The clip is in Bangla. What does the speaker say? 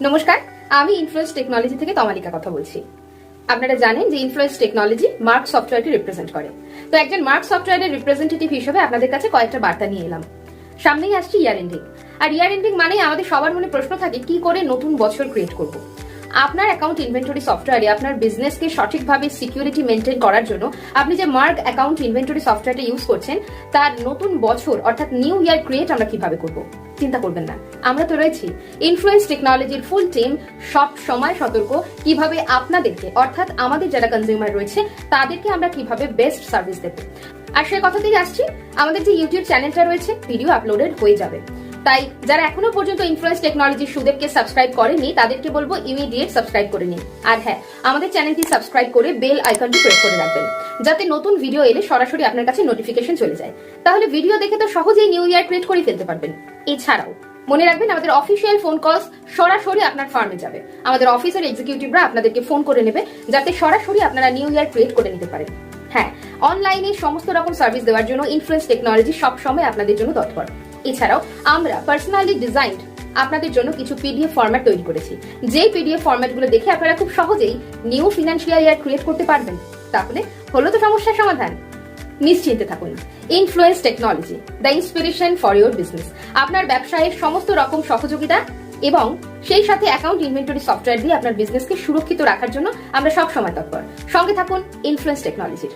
নমস্কার, আমি ইনফ্লুয়েন্স টেকনোলজি থেকে তমালিকা কথা বলছি। আপনারা জানেন যে ইনফ্লুয়েন্স টেকনোলজি মার্গ সফটওয়্যারকে রিপ্রেজেন্ট করে। তো একজন মার্গ সফটওয়্যারের রিপ্রেজেন্টেটিভ হিসেবে আপনাদের কাছে কয়েকটা বার্তা নিয়ে এলাম। সামনেই আসছে ইয়ার এন্ডিং, আর ইয়ার এন্ডিং মানেই আমাদের সবার মনে প্রশ্ন থাকে কি করে নতুন বছর ক্রিয়েট করব। আপনার অ্যাকাউন্ট ইনভেন্টরি সফটওয়্যারে আপনার বিজনেসকে সঠিকভাবে সিকিউরিটি মেনটেন করার জন্য আপনি যে মার্গ অ্যাকাউন্ট ইনভেন্টরি সফটওয়্যারটা ইউজ করছেন তার নতুন বছর অর্থাৎ নিউ ইয়ার ক্রিয়েট আমরা কিভাবে করব। চিন্তা করবেন না, আমরা তো রয়েছি। ইনফ্লুয়েন্স টেকনোলজির ফুল টিম সব সময় সতর্ক কিভাবে আপনাদেরকে অর্থাৎ আমাদের যারা কনজিউমার রয়েছে তাদেরকে আমরা কিভাবে বেস্ট সার্ভিস দেব। আর সেই কথাতেই আসছি, আমাদের যে ইউটিউব চ্যানেলটা রয়েছে ভিডিও আপলোডেড হয়ে যাবে। তাই যারা এখনো পর্যন্ত ইনফ্লুয়েন্স টেকনোলজির সুদেবকে সাবস্ক্রাইব করেনি তাদেরকে বলবো ইমিডিয়েট সাবস্ক্রাইব করে নিন। আর হ্যাঁ, আমাদের চ্যানেলটি সাবস্ক্রাইব করে বেল আইকনটি প্রেস করে রাখবেন যাতে নতুন ভিডিও এলে সরাসরি আপনার কাছে নোটিফিকেশন চলে যায়। তাহলে ভিডিও দেখে তো সহজেই নিউ ইয়ার ক্রিয়েট করে ফেলতে পারবেন। এছাড়াও মনে রাখবেন, আমাদের অফিসিয়াল ফোন কলস সরাসরি আপনার ফার্মে যাবে। আমাদের অফিসের এক্সিকিউটিভরা আপনাদেরকে ফোন করে নেবে যাতে সরাসরি আপনারা নিউ ইয়ার ক্রিয়েট করে নিতে পারেন। হ্যাঁ, অনলাইনে সমস্ত রকম সার্ভিস দেওয়ার জন্য ইনফ্লুয়েন্স টেকনোলজি সবসময় আপনাদের জন্য তৎপর। এছাড়াও আমরা পার্সোনালি ডিজাইনড আপনাদের জন্য কিছু পিডিএফ ফরম্যাট তৈরি করেছি, যে পিডিএফ ফরম্যাটগুলো দেখে আপনারা খুব সহজেই নিউ ফিনান্সিয়াল ইয়ার ক্রিয়েট করতে পারবেন। তাহলে হলো তো সমস্যার সমাধান। নিশ্চিন্তে থাকুন, influence technology, the inspiration for your business, আপনার ব্যবসায়ের সমস্ত রকম সহযোগিতা এবং সেই সাথে অ্যাকাউন্ট ইনভেন্টরি সফটওয়্যার দিয়ে আপনার বিজনেসকে সুরক্ষিত রাখার জন্য আমরা সব সময় তৎপর। সঙ্গে থাকুন ইনফ্লুয়েন্স টেকনোলজির।